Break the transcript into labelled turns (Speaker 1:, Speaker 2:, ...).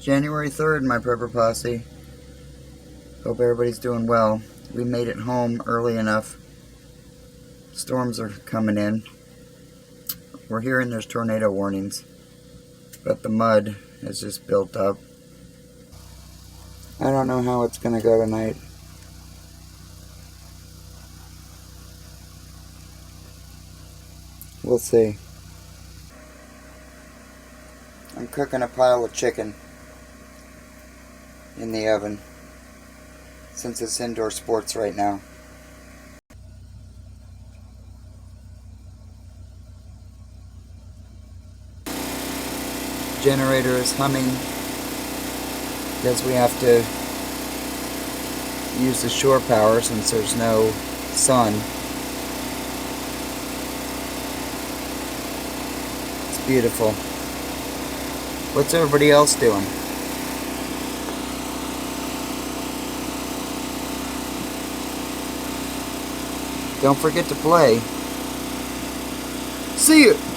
Speaker 1: January 3rd, my prepper posse. Hope everybody's doing well. We made it home early enough. Storms are coming in. We're hearing there's tornado warnings, but the mud has just built up. I don't know how it's going to go tonight. We'll see. I'm cooking a pile of chicken in the oven since it's indoor sports right now. Generator is humming because we have to use the shore power since there's no sun. It's beautiful. What's everybody else doing? Don't forget to play. See you!